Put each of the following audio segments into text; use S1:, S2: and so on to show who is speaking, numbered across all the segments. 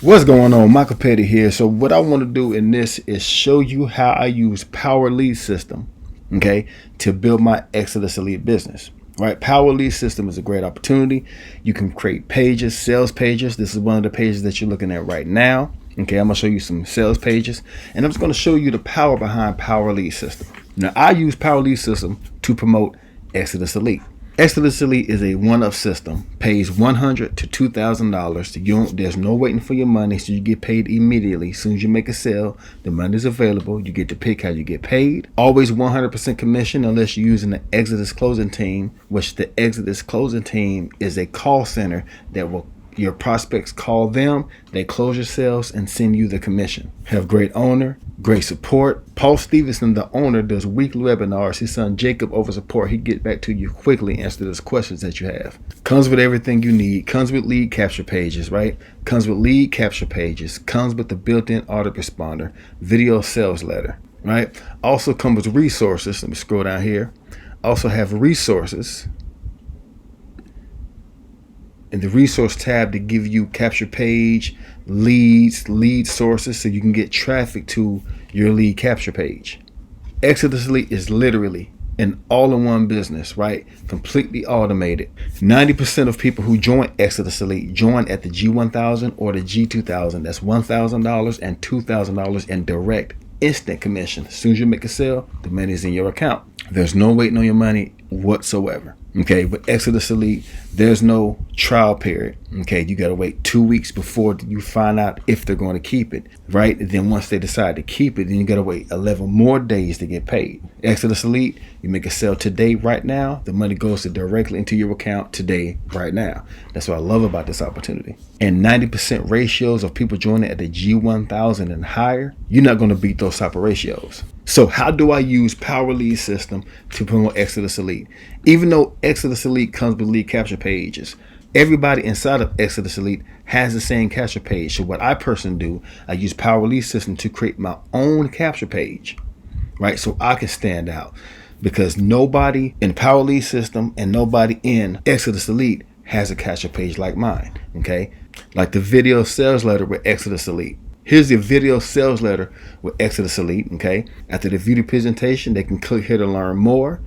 S1: What's going on? Michael Petty here. So what I want to do in this is show you how I use Power Lead System, okay, to build my Exitus Elite business. Right? Power Lead System is a great opportunity. You can create pages, sales pages. This is one of the pages that you're looking at right now. Okay, I'm gonna show you some sales pages, and I'm just gonna show you the power behind Power Lead System. Now, I use Power Lead System to promote Exitus Elite. Exitus Elite is a one-up system, pays $100 to $2,000. There's no waiting for your money, so you get paid immediately. As soon as you make a sale, the money is available. You get to pick how you get paid. Always 100% commission unless you're using the Exitus Closing Team, which the Exitus Closing Team is a call center that will your prospects call them, they close your sales and send you the commission. Have great owner, great support. Paul Stevenson, the owner, does weekly webinars. His son Jacob over support. He get back to you quickly, answer those questions that you have. Comes with everything you need. Comes with lead capture pages, right? Comes with lead capture pages. Comes with the built-in autoresponder, video sales letter, right? Also comes with resources. Let me scroll down here. Also have resources in the resource tab to give you capture page, leads, lead sources, so you can get traffic to your lead capture page. Exitus Elite is literally an all-in-one business, right? Completely automated. 90% of people who join Exitus Elite join at the G1000 or the G2000. That's $1,000 and $2,000 in direct instant commission. As soon as you make a sale, the money is in your account. There's no waiting on your money whatsoever. Okay, but Exitus Elite, there's no trial period. Okay, you got to wait 2 weeks before you find out if they're going to keep it, right? And then once they decide to keep it, then you got to wait 11 more days to get paid. Exitus Elite, you make a sale today, right now, the money goes directly into your account today, right now. That's what I love about this opportunity. And 90% ratios of people joining at the G1000 and higher, you're not going to beat those type of ratios. So how do I use Power Lead System to promote Exitus Elite? Even though Exitus Elite comes with lead capture pages, everybody inside of Exitus Elite has the same capture page. So what I personally do, I use Power Lead System to create my own capture page, right? So I can stand out, because nobody in Power Lead System and nobody in Exitus Elite has a capture page like mine, okay? Like the video sales letter with Exitus Elite. Here's the video sales letter with Exitus Elite, okay? After the video presentation, they can click here to learn more,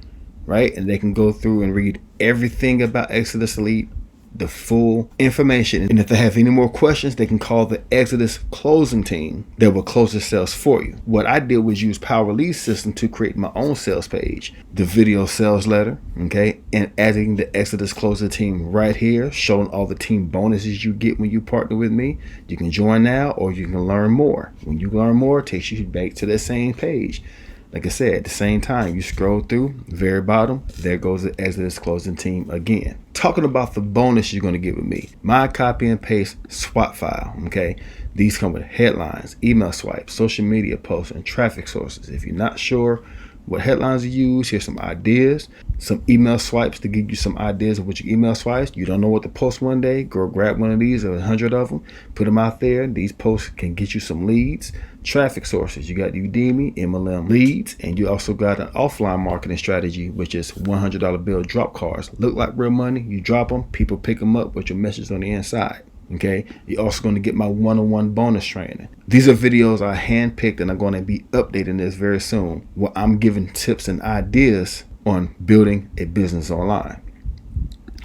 S1: right? And they can go through and read everything about Exitus Elite, the full information. And if they have any more questions, they can call the Exitus Closing Team that will close the sales for you. What I did was use Power Lead System to create my own sales page, the video sales letter, okay, and adding the Exitus Closing Team right here, showing all the team bonuses you get when you partner with me. You can join now, or you can learn more. When you learn more, it takes you back to that same page. Like I said, at the same time, you scroll through, very bottom, there goes the Exitus Closing Team again. Talking about the bonus you're going to get with me. My copy and paste swap file, okay? These come with headlines, email swipes, social media posts, and traffic sources. If you're not sure what headlines to use, here's some ideas. Some email swipes to give you some ideas of what your email swipes. You don't know what to post one day, go grab one of these or 100 of them, put them out there. These posts can get you some leads. Traffic sources, you got Udemy, MLM leads, and you also got an offline marketing strategy, which is $100 bill drop cards. Look like real money, you drop them, people pick them up with your message on the inside. Okay, you're also going to get my one-on-one bonus training. These are videos I handpicked, and I'm going to be updating this very soon, where I'm giving tips and ideas on building a business online.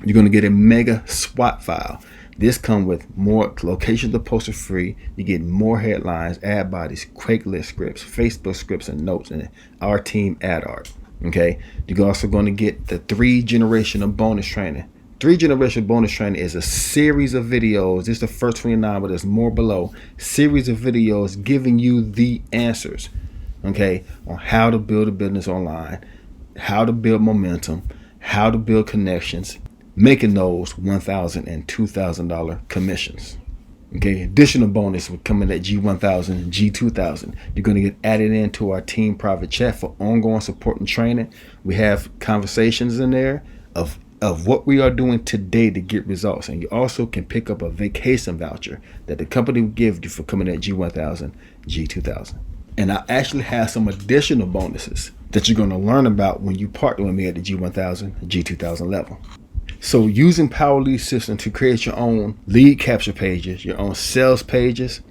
S1: You're going to get a mega swap file. This comes with more locations to post for free. You get more headlines, ad bodies, Craigslist scripts, Facebook scripts, and notes, and our team ad art. Okay, you're also going to get the 3-generational bonus training. 3-generation bonus training is a series of videos. This is the first 29, but there's more below. Series of videos giving you the answers, okay, on how to build a business online, how to build momentum, how to build connections, making those $1,000 and $2,000 commissions. Okay, additional bonus will come in at G1000 and G2000. You're going to get added into our team private chat for ongoing support and training. We have conversations in there of what we are doing today to get results. And you also can pick up a vacation voucher that the company will give you for coming at G1000, G2000. And I actually have some additional bonuses that you're going to learn about when you partner with me at the G1000, G2000 level. So using Power Lead System to create your own lead capture pages, your own sales pages,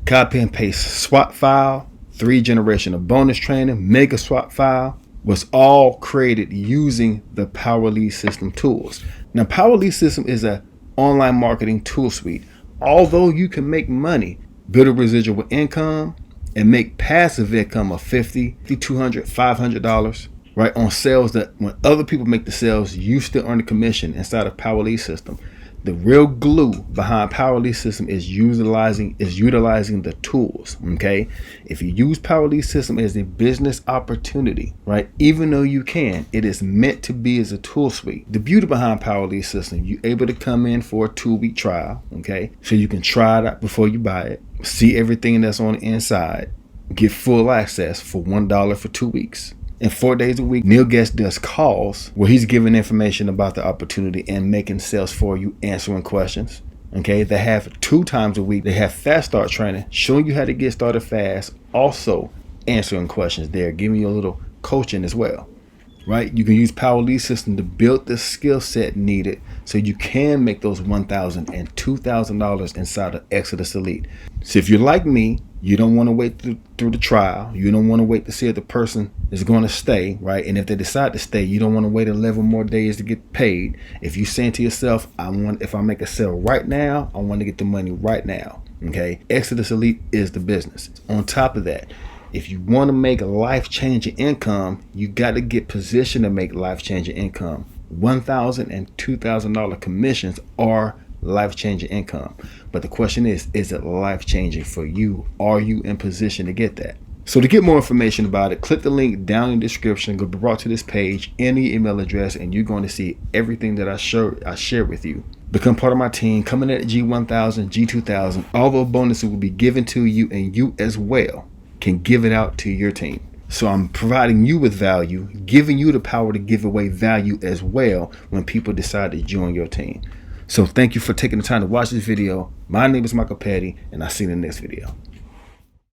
S1: copy and paste swap file, 3 generation of bonus training, mega swap file, was all created using the Power Lead System tools. Now, Power Lead System is an online marketing tool suite. Although you can make money, build a residual income, and make passive income of $50, $200, $500, right, on sales that when other people make the sales, you still earn a commission inside of Power Lead System. The real glue behind Power Lead System is utilizing the tools. Okay, if you use Power Lead System as a business opportunity, right, even though you can, it is meant to be as a tool suite. The beauty behind Power Lead System, you're able to come in for a 2-week trial. Okay, so you can try it out before you buy it, see everything that's on the inside, get full access for $1 for 2 weeks. And 4 days a week, Neil Guest does calls where he's giving information about the opportunity and making sales for you, answering questions. Okay, they have 2 times a week. They have fast start training, showing you how to get started fast. Also answering questions there, giving you a little coaching as well. Right, you can use Power Lead System to build the skill set needed so you can make those $1,000 and $2,000 inside of Exitus Elite. So if you're like me, you don't want to wait through the trial. You don't want to wait to see if the person is going to stay, right? And if they decide to stay, you don't want to wait 11 more days to get paid. If you're saying to yourself, if I make a sale right now, I want to get the money right now. Okay, Exitus Elite is the business. On top of that, if you want to make life-changing income, you got to get positioned to make life-changing income. $1,000 and $2,000 commissions are life-changing income. But the question is it life-changing for you? Are you in position to get that? So to get more information about it, click the link down in the description. Go brought to this page, enter your email address, and you're going to see everything that I share with you. Become part of my team. Come in at G1000, G2000. All those bonuses will be given to you, and you as well can give it out to your team. So I'm providing you with value, giving you the power to give away value as well when people decide to join your team. So thank you for taking the time to watch this video. My name is Michael Petty, and I'll see you in the next video.